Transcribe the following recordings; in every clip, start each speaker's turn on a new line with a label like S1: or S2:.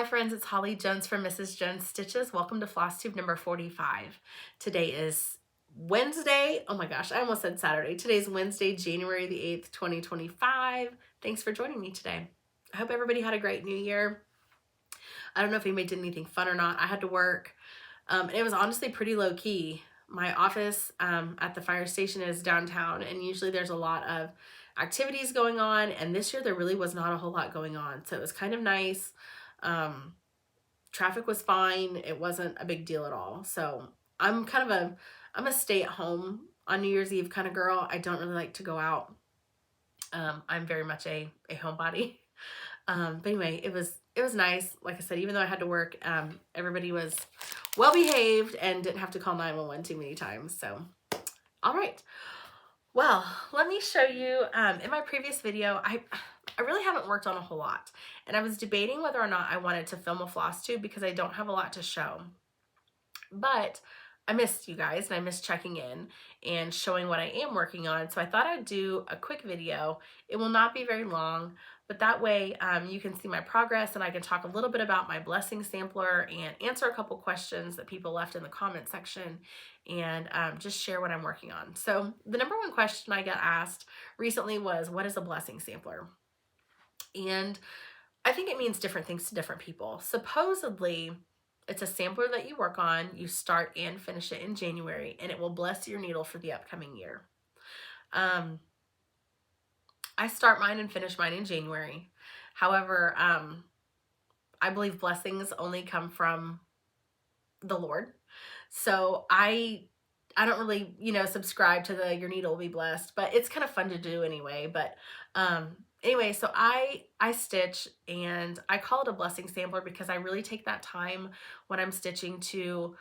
S1: Hi friends, it's Holly Jones from Mrs. Jones Stitches. Welcome to Flosstube number 45. Today is Wednesday. Oh my gosh, I almost said Saturday. Today's Wednesday, January the 8th, 2025. Thanks for joining me today. I hope everybody had a great new year. I don't know if anybody did anything fun or not. I had to work. And it was honestly pretty low key. My office at the fire station is downtown, and usually there's a lot of activities going on, and this year there really was not a whole lot going on, so it was kind of nice. Traffic was fine. It wasn't a big deal at all. So I'm a stay at home on New Year's Eve kind of girl. I don't really like to go out. I'm very much a homebody. But anyway, it was nice. Like I said, even though I had to work, everybody was well behaved and didn't have to call 911 too many times. So, all right. Well, let me show you, in my previous video, I really haven't worked on a whole lot, and I was debating whether or not I wanted to film a floss tube because I don't have a lot to show, but I missed you guys and I missed checking in and showing what I am working on, so I thought I'd do a quick video. It will not be very long, but that way you can see my progress and I can talk a little bit about my blessing sampler and answer a couple questions that people left in the comment section and just share what I'm working on. So the number one question I got asked recently was, what is a blessing sampler? And I think it means different things to different people. Supposedly, it's a sampler that you work on, you start and finish it in January, and it will bless your needle for the upcoming year. I start mine and finish mine in January. However, I believe blessings only come from the Lord. So I don't really, subscribe to the your needle will be blessed, but it's kind of fun to do anyway. But anyway, so I stitch, and I call it a blessing sampler because I really take that time when I'm stitching to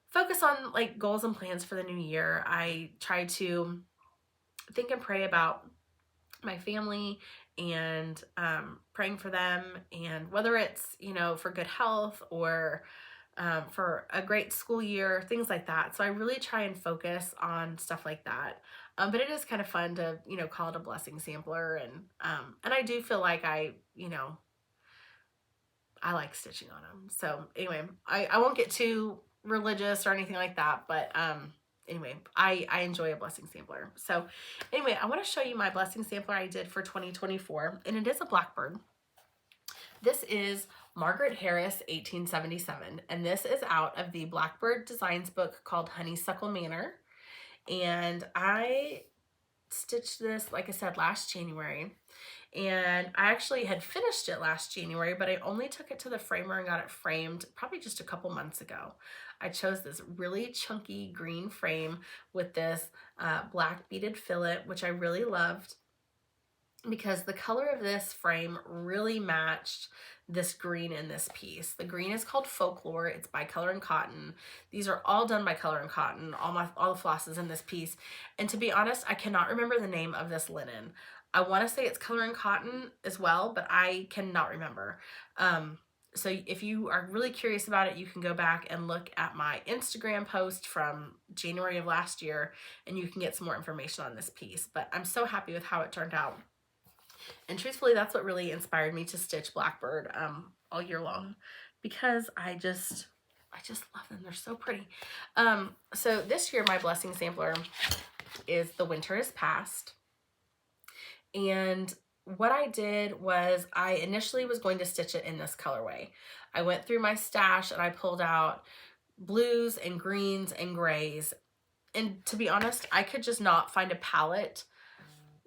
S1: focus on like goals and plans for the new year. I try to think and pray about my family and praying for them, and whether it's, for good health or for a great school year, things like that. So I really try and focus on stuff like that. But it is kind of fun to, call it a blessing sampler. And I do feel like I like stitching on them. So anyway, I won't get too religious or anything like that, but anyway, I enjoy a blessing sampler. So anyway, I want to show you my blessing sampler I did for 2024, and it is a blackbird. This is Margaret Harris 1877, and this is out of the Blackbird Designs book called Honeysuckle Manor. And I stitched this, like I said, last January, and I actually had finished it last January, but I only took it to the framer and got it framed probably just a couple months ago. I chose this really chunky green frame with this black beaded fillet, which I really loved, because the color of this frame really matched this green in this piece. The green is called Folklore. It's by Color and Cotton. These are all done by Color and Cotton, all the flosses in this piece. And to be honest, I cannot remember the name of this linen. I want to say it's Color and Cotton as well, but I cannot remember. So if you are really curious about it, you can go back and look at my Instagram post from January of last year, and you can get some more information on this piece. But I'm so happy with how it turned out. And truthfully, that's what really inspired me to stitch Blackbird all year long, because I just love them. They're so pretty. So this year, my blessing sampler is The Winter Is Past. And what I did was I initially was going to stitch it in this colorway. I went through my stash and I pulled out blues and greens and grays. And to be honest, I could just not find a palette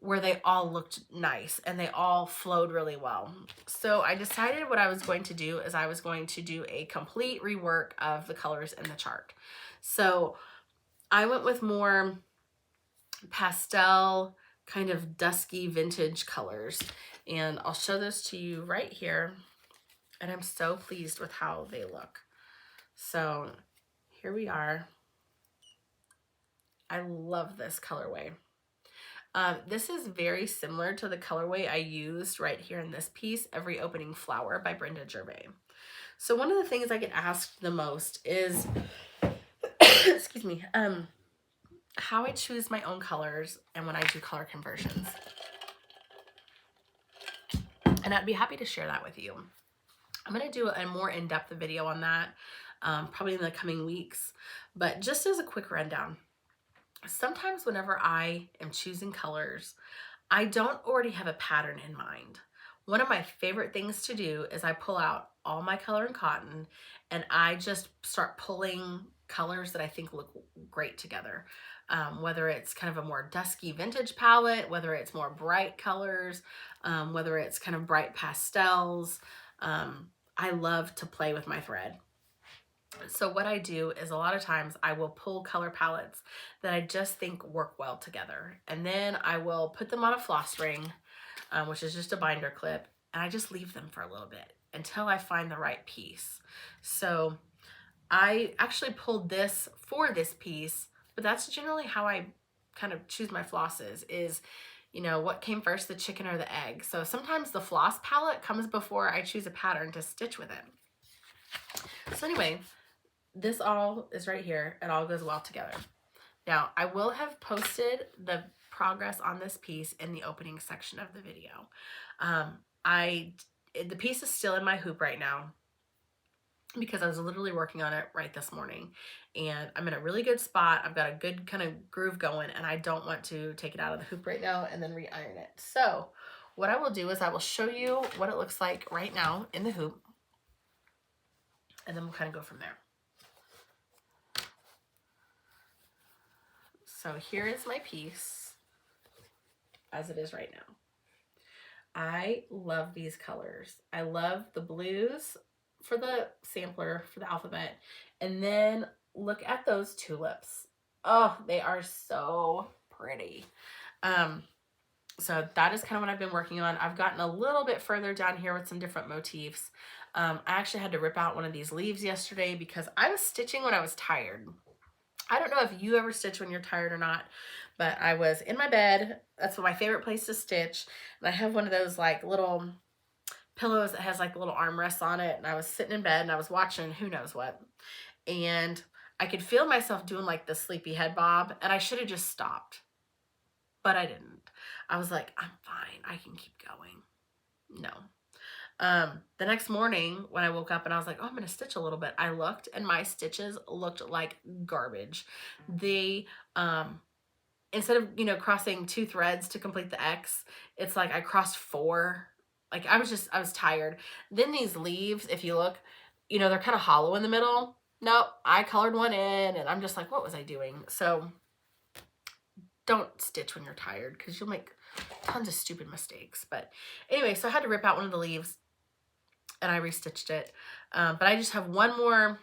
S1: where they all looked nice and they all flowed really well. So I decided what I was going to do is I was going to do a complete rework of the colors in the chart. So I went with more pastel, kind of dusky vintage colors, and I'll show those to you right here. And I'm so pleased with how they look. So here we are. I love this colorway. This is very similar to the colorway I used right here in this piece, Every Opening Flower by Brenda Gervais. So one of the things I get asked the most is, excuse me, how I choose my own colors and when I do color conversions. And I'd be happy to share that with you. I'm going to do a more in-depth video on that probably in the coming weeks. But just as a quick rundown, sometimes whenever I am choosing colors, I don't already have a pattern in mind. One of my favorite things to do is I pull out all my color and cotton and I just start pulling colors that I think look great together. Whether it's kind of a more dusky vintage palette, whether it's more bright colors, whether it's kind of bright pastels. I love to play with my thread. So what I do is a lot of times I will pull color palettes that I just think work well together. And then I will put them on a floss ring, which is just a binder clip, and I just leave them for a little bit until I find the right piece. So I actually pulled this for this piece, but that's generally how I kind of choose my flosses is, you know, what came first, the chicken or the egg? So sometimes the floss palette comes before I choose a pattern to stitch with it. So anyway, this all is right here. It all goes well together. Now, I will have posted the progress on this piece in the opening section of the video. The piece is still in my hoop right now because I was literally working on it right this morning, and I'm in a really good spot. I've got a good kind of groove going, and I don't want to take it out of the hoop right now and then re-iron it. So what I will do is I will show you what it looks like right now in the hoop, and then we'll kind of go from there. So here is my piece as it is right now. I love these colors. I love the blues for the sampler, for the alphabet. And then look at those tulips. Oh, they are so pretty. So that is kind of what I've been working on. I've gotten a little bit further down here with some different motifs. I actually had to rip out one of these leaves yesterday because I was stitching when I was tired. I don't know if you ever stitch when you're tired or not, but I was in my bed. That's my favorite place to stitch. And I have one of those like little pillows that has like little armrests on it. And I was sitting in bed and I was watching who knows what. And I could feel myself doing like the sleepy head bob, and I should have just stopped, but I didn't. I was like, I'm fine. I can keep going. No. The next morning when I woke up and I was like, oh, I'm going to stitch a little bit. I looked and my stitches looked like garbage. They, instead of, you know, crossing 2 threads to complete the X, it's like I crossed 4. Like I was tired. Then these leaves, if you look, you know, they're kind of hollow in the middle. Nope. I colored one in and I'm just like, what was I doing? So don't stitch when you're tired because you'll make tons of stupid mistakes. But anyway, so I had to rip out one of the leaves and I restitched it. But I just have one more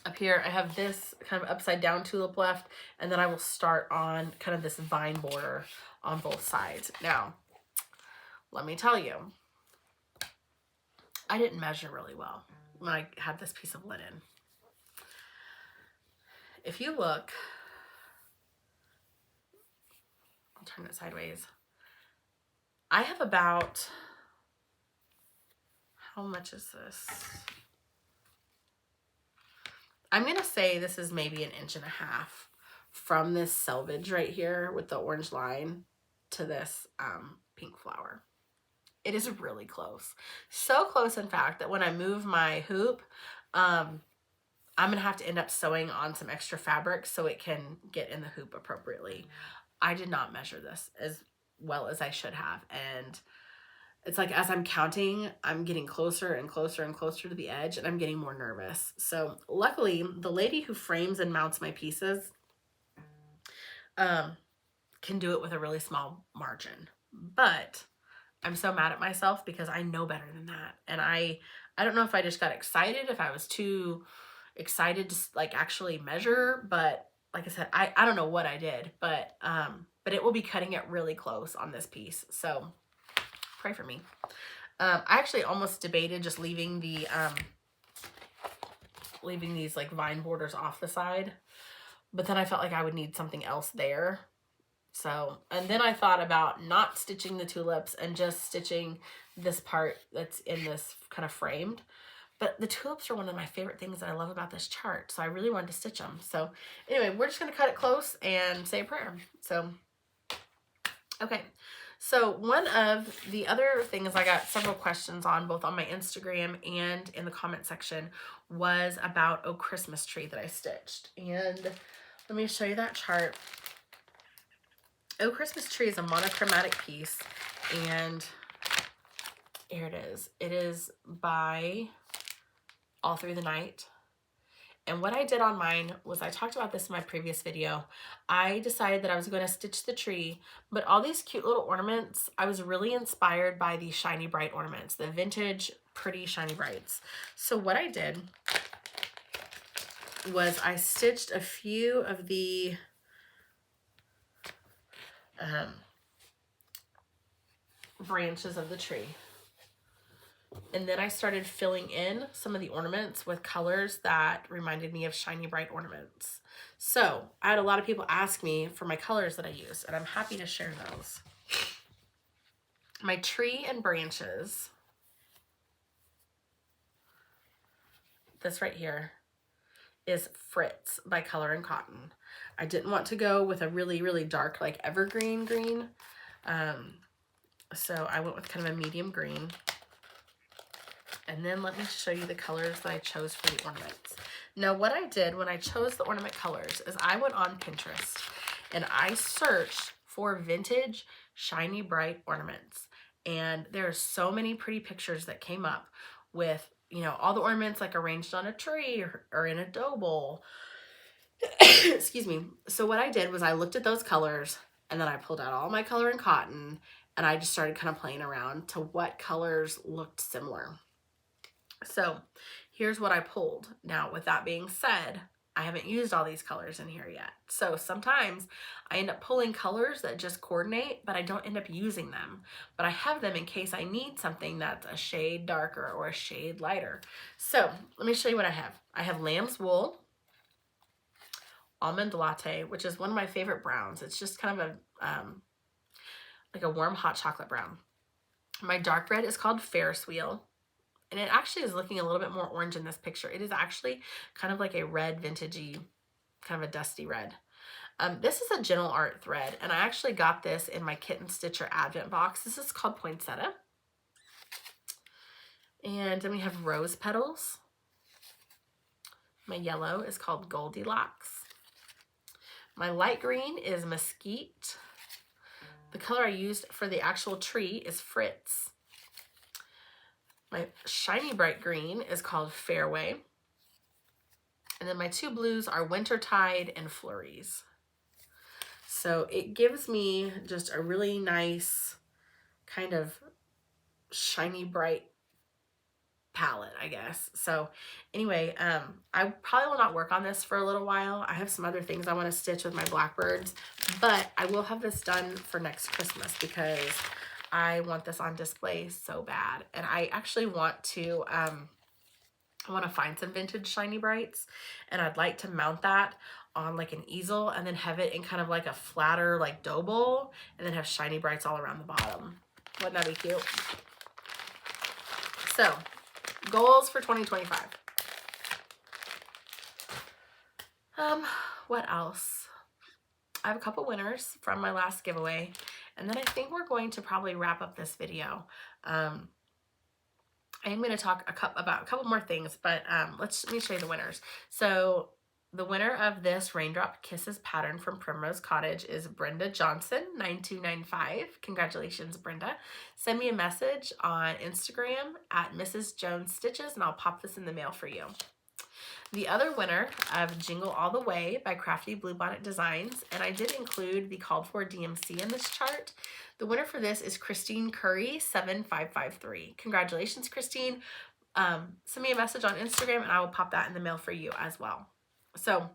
S1: up here. I have this kind of upside down tulip left, and then I will start on kind of this vine border on both sides. Now, let me tell you, I didn't measure really well when I had this piece of linen. If you look, I'll turn it sideways. I have about, how much is this? I'm going to say this is maybe 1.5 inches from this selvage right here with the orange line to this pink flower. It is really close. So close, in fact, that when I move my hoop, I'm going to have to end up sewing on some extra fabric so it can get in the hoop appropriately. I did not measure this as well as I should have. And it's like as I'm counting, I'm getting closer and closer and closer to the edge, and I'm getting more nervous. So luckily, the lady who frames and mounts my pieces can do it with a really small margin. But I'm so mad at myself because I know better than that. And I don't know if I just got excited, if I was too excited to like actually measure, but like I said, I don't know what I did, but it will be cutting it really close on this piece. So pray for me. I actually almost debated just leaving the leaving these like vine borders off the side, but then I felt like I would need something else there. So, and then I thought about not stitching the tulips and just stitching this part that's in this kind of framed. But the tulips are one of my favorite things that I love about this chart, so I really wanted to stitch them. So anyway, we're just going to cut it close and say a prayer. So, okay. So one of the other things I got several questions on, both on my Instagram and in the comment section, was about a Christmas tree that I stitched. And let me show you that chart. Oh Christmas Tree is a monochromatic piece, and here it is. It is by All Through the Night. And what I did on mine was, I talked about this in my previous video, I decided that I was going to stitch the tree, but all these cute little ornaments, I was really inspired by these Shiny Bright ornaments, the vintage pretty Shiny Brights. So what I did was I stitched a few of the branches of the tree. And then I started filling in some of the ornaments with colors that reminded me of Shiny Bright ornaments. So I had a lot of people ask me for my colors that I use, and I'm happy to share those. My tree and branches, this right here, is Fritz by Color and Cotton. I didn't want to go with a really, really dark, like evergreen green. So I went with kind of a medium green. And then let me show you the colors that I chose for the ornaments. Now what I did when I chose the ornament colors is I went on Pinterest and I searched for vintage Shiny Bright ornaments. And there are so many pretty pictures that came up with, you know, all the ornaments like arranged on a tree or in a dough bowl. Excuse me. So what I did was I looked at those colors, and then I pulled out all my Color and Cotton, and I just started kind of playing around to what colors looked similar. So here's what I pulled. Now, with that being said, I haven't used all these colors in here yet. So sometimes I end up pulling colors that just coordinate, but I don't end up using them. But I have them in case I need something that's a shade darker or a shade lighter. So let me show you what I have. I have Lamb's Wool, Almond Latte, which is one of my favorite browns. It's just kind of a like a warm hot chocolate brown. My dark red is called Ferris Wheel. And it actually is looking a little bit more orange in this picture. It is actually kind of like a red vintagey, kind of a dusty red. This is a Gentle Art thread, and I actually got this in my Kitten Stitcher Advent box. This is called Poinsettia. And then we have Rose Petals. My yellow is called Goldilocks. My light green is Mesquite. The color I used for the actual tree is Fritz. My Shiny Bright green is called Fairway. And then my two blues are Wintertide and Flurries. So it gives me just a really nice kind of shiny bright palette, I guess. So anyway, I probably will not work on this for a little while. I have some other things I want to stitch with my blackbirds, but I will have this done for next Christmas because I want this on display so bad. And I actually want to, I want to find some vintage Shiny Brights, and I'd like to mount that on like an easel and then have it in kind of like a flatter like dough bowl, and then have Shiny Brights all around the bottom. Wouldn't that be cute? So, goals for 2025. What else? I have a couple winners from my last giveaway, and then I think we're going to probably wrap up this video. I am going to talk about a couple more things, but let me show you the winners. So the winner of this Raindrop Kisses pattern from Primrose Cottage is Brenda Johnson, 9295. Congratulations, Brenda. Send me a message on Instagram at Mrs. Jones Stitches, and I'll pop this in the mail for you. The other winner of Jingle All the Way by Crafty Bluebonnet Designs, and I did include the called for DMC in this chart. The winner for this is Christine Curry, 7553. Congratulations, Christine. Send me a message on Instagram and I will pop that in the mail for you as well. So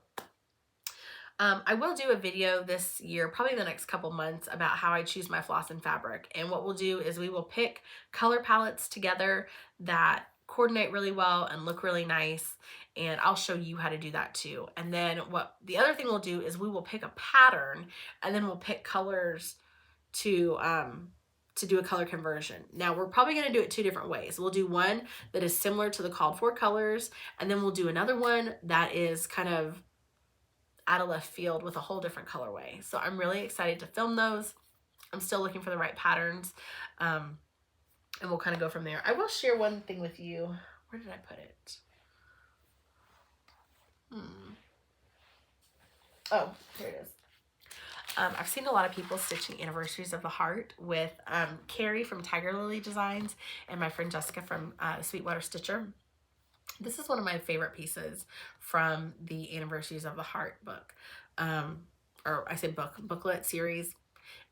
S1: I will do a video this year, probably the next couple months, about how I choose my floss and fabric. And what we'll do is we will pick color palettes together that coordinate really well and look really nice, and I'll show you how to do that too. And then what the other thing we'll do is we will pick a pattern, and then we'll pick colors to do a color conversion. Now we're probably going to do it two different ways. We'll do one that is similar to the called for colors, and then we'll do another one that is kind of out of left field with a whole different colorway. So I'm really excited to film those. I'm still looking for the right patterns. And we'll kind of go from there. I will share one thing with you. Where did I put it? Oh, here it is. I've seen a lot of people stitching Anniversaries of the Heart with Carrie from Tiger Lily Designs and my friend Jessica from Sweetwater Stitcher. This is one of my favorite pieces from the Anniversaries of the Heart book. Or I say booklet series.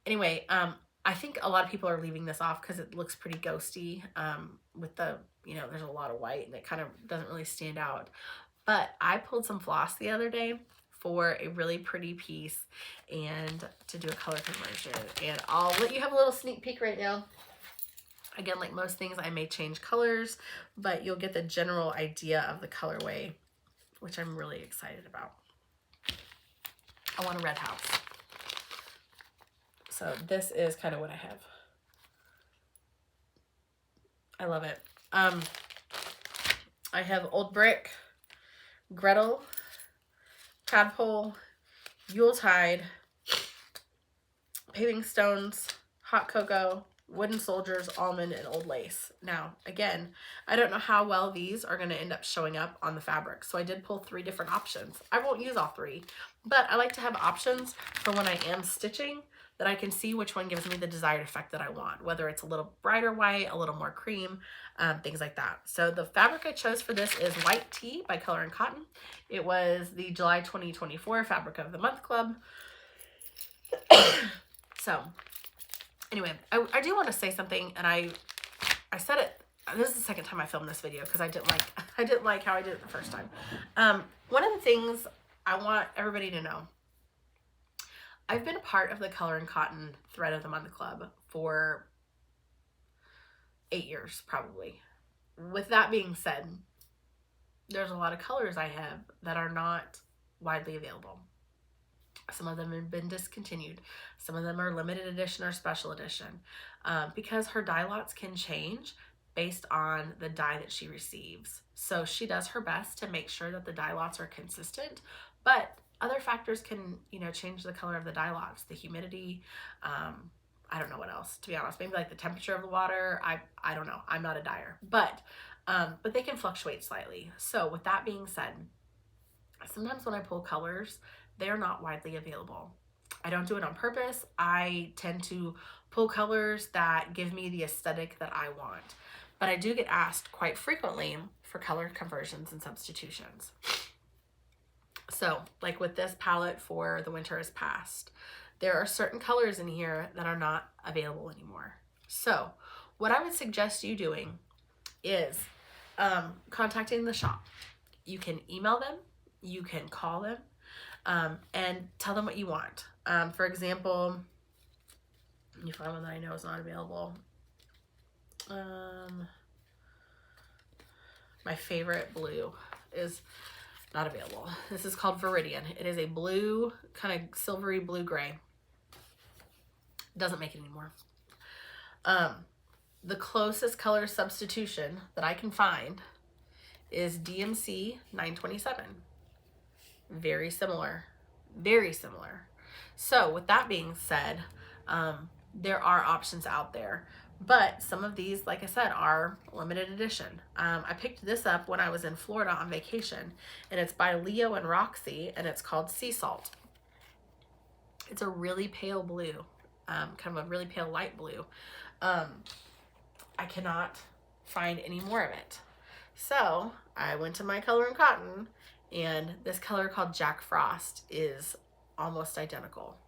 S1: Anyway, I think a lot of people are leaving this off because it looks pretty ghosty with the, you know, there's a lot of white and it kind of doesn't really stand out. But I pulled some floss the other day for a really pretty piece and to do a color conversion. And I'll let you have a little sneak peek right now. Again, like most things, I may change colors, but you'll get the general idea of the colorway, which I'm really excited about. I want a red house. So this is kind of what I have. I love it. I have Old Brick, Gretel, Tadpole, Yuletide, Paving Stones, Hot Cocoa, Wooden Soldiers, Almond, and Old Lace. Now, again, I don't know how well these are going to end up showing up on the fabric, so I did pull 3 different options. I won't use all 3, but I like to have options for when I am stitching that I can see which one gives me the desired effect that I want, whether it's a little brighter white, a little more cream, things like that. So the fabric I chose for this is White Tea by Color and Cotton. It was the July 2024 Fabric of the Month Club. So anyway, I do want to say something, and I said it, this is the second time I filmed this video because I didn't like how I did it the first time. One of the things I want everybody to know, I've been a part of the Color and Cotton Thread of the Month Club for 8 years, probably. With that being said, there's a lot of colors I have that are not widely available. Some of them have been discontinued. Some of them are limited edition or special edition because her dye lots can change based on the dye that she receives. So she does her best to make sure that the dye lots are consistent, but other factors can, you know, change the color of the dye lots, the humidity. I don't know what else, to be honest. Maybe like the temperature of the water. I don't know. I'm not a dyer, but they can fluctuate slightly. So with that being said, sometimes when I pull colors, they are not widely available. I don't do it on purpose. I tend to pull colors that give me the aesthetic that I want. But I do get asked quite frequently for color conversions and substitutions. So, like with this palette for The Winter Has Passed, there are certain colors in here that are not available anymore. So, what I would suggest you doing is contacting the shop. You can email them, you can call them, and tell them what you want. For example, let me find one that I know is not available. My favorite blue is not available. This is called Viridian. It is a blue, kind of silvery blue-gray. Doesn't make it anymore. The closest color substitution that I can find is DMC 927. Very similar. Very similar. So with that being said, there are options out there. But some of these, like I said, are limited edition. I picked this up when I was in Florida on vacation, and it's by Leo and Roxy, and it's called Sea Salt. It's a really pale blue, kind of a really pale light blue. I cannot find any more of it. So I went to my Color and Cotton, and this color called Jack Frost is almost identical.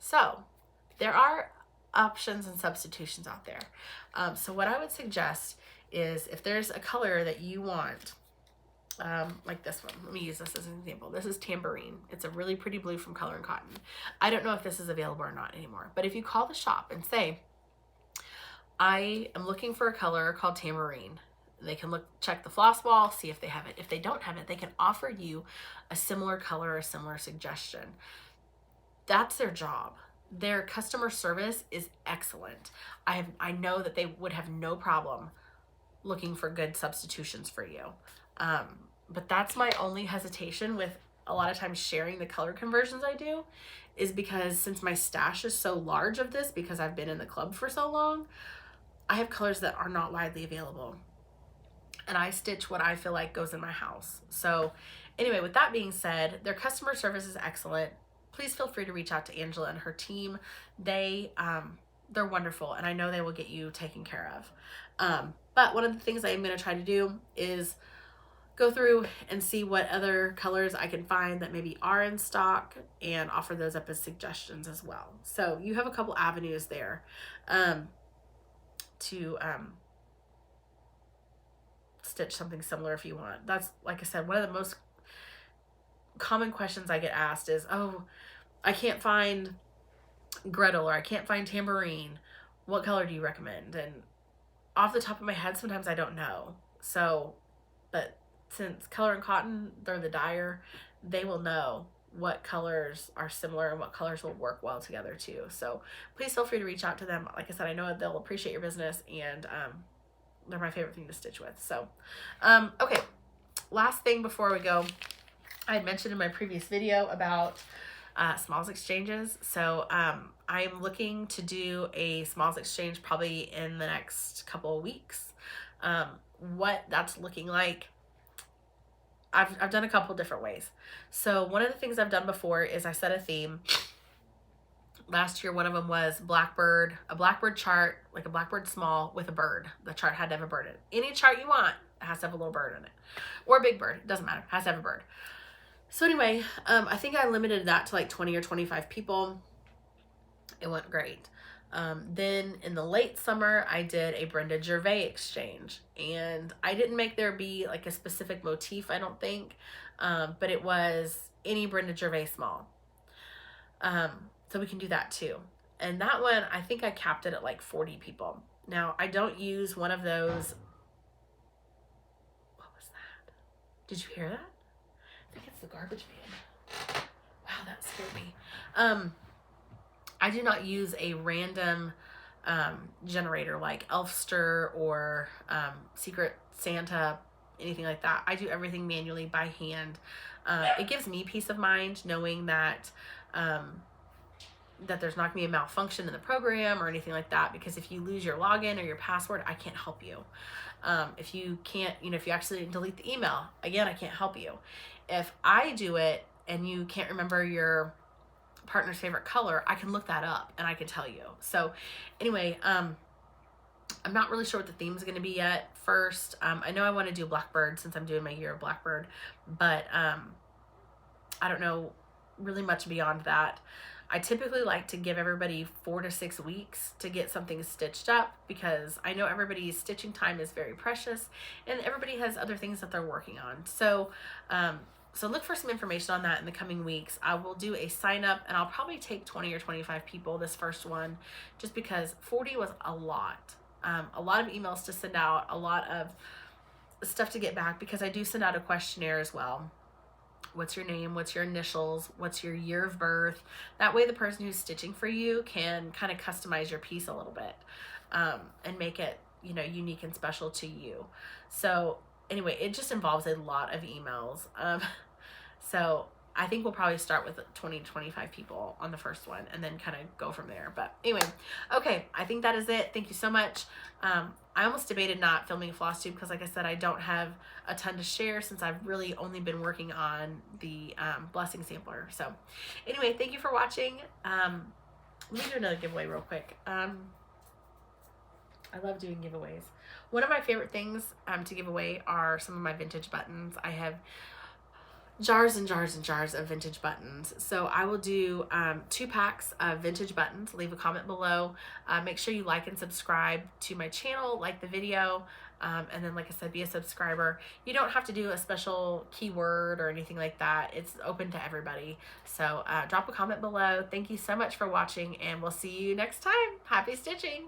S1: So there are options and substitutions out there. So what I would suggest is if there's a color that you want, like this one, let me use this as an example. This is Tambourine. It's a really pretty blue from Color and Cotton. I don't know if this is available or not anymore, but if you call the shop and say, I am looking for a color called Tambourine, they can check the floss wall, see if they have it. If they don't have it, they can offer you a similar color or a similar suggestion. That's their job. Their customer service is excellent. I know that they would have no problem looking for good substitutions for you. But that's my only hesitation with a lot of times sharing the color conversions I do is because since my stash is so large of this, because I've been in the club for so long, I have colors that are not widely available. And I stitch what I feel like goes in my house. So anyway, with that being said, their customer service is excellent. Please feel free to reach out to Angela and her team. They're wonderful, and I know they will get you taken care of. But one of the things I am going to try to do is go through and see what other colors I can find that maybe are in stock and offer those up as suggestions as well. So you have a couple avenues there to stitch something similar if you want. That's, like I said, one of the most common questions I get asked is, oh, I can't find Gretel or I can't find Tambourine. What color do you recommend? And off the top of my head, sometimes I don't know. So, but since Color and Cotton, they're the dyer, they will know what colors are similar and what colors will work well together too. So please feel free to reach out to them. Like I said, I know they'll appreciate your business, and they're my favorite thing to stitch with. So, okay, last thing before we go, I had mentioned in my previous video about smalls exchanges. So I'm looking to do a smalls exchange probably in the next couple of weeks. What that's looking like, I've done a couple different ways. So one of the things I've done before is I set a theme. Last year, one of them was Blackbird, a Blackbird chart, like a Blackbird small with a bird. The chart had to have a bird in it. Any chart you want has to have a little bird in it, or a big bird, it doesn't matter, has to have a bird. So anyway, I think I limited that to like 20 or 25 people. It went great. Then in the late summer, I did a Brenda Gervais exchange, and I didn't make there be like a specific motif, I don't think, but it was any Brenda Gervais small. So we can do that too. And that one, I think I capped it at like 40 people. Now, I don't use one of those. What was that? Did you hear that? I think it's the garbage man. Wow, that scared me. I do not use a random generator like Elfster or Secret Santa, anything like that. I do everything manually by hand. It gives me peace of mind knowing that that there's not gonna be a malfunction in the program or anything like that, because if you lose your login or your password, I can't help you. If you can't, if you actually delete the email, again, I can't help you. If I do it and you can't remember your partner's favorite color, I can look that up and I can tell you. So anyway, I'm not really sure what the theme is going to be yet first. I know I want to do Blackbird since I'm doing my year of Blackbird, but I don't know really much beyond that. I typically like to give everybody 4 to 6 weeks to get something stitched up, because I know everybody's stitching time is very precious and everybody has other things that they're working on. So so look for some information on that in the coming weeks. I will do a sign up, and I'll probably take 20 or 25 people this first one, just because 40 was a lot of emails to send out, a lot of stuff to get back, because I do send out a questionnaire as well. What's your name? What's your initials? What's your year of birth? That way the person who's stitching for you can kind of customize your piece a little bit and make it, unique and special to you. So anyway, it just involves a lot of emails. So I think we'll probably start with 20 to 25 people on the first one and then kind of go from there. But anyway, okay, I think that is it. Thank you so much. I almost debated not filming Flosstube because, like I said, I don't have a ton to share since I've really only been working on the blessing sampler. So anyway, thank you for watching. Let me do another giveaway real quick. I love doing giveaways. One of my favorite things to give away are some of my vintage buttons. I have jars and jars and jars of vintage buttons. So I will do 2 packs of vintage buttons. Leave a comment below. Make sure you like and subscribe to my channel, like the video, and then, like I said, be a subscriber. You don't have to do a special keyword or anything like that. It's open to everybody. So drop a comment below. Thank you so much for watching, and we'll see you next time. Happy stitching!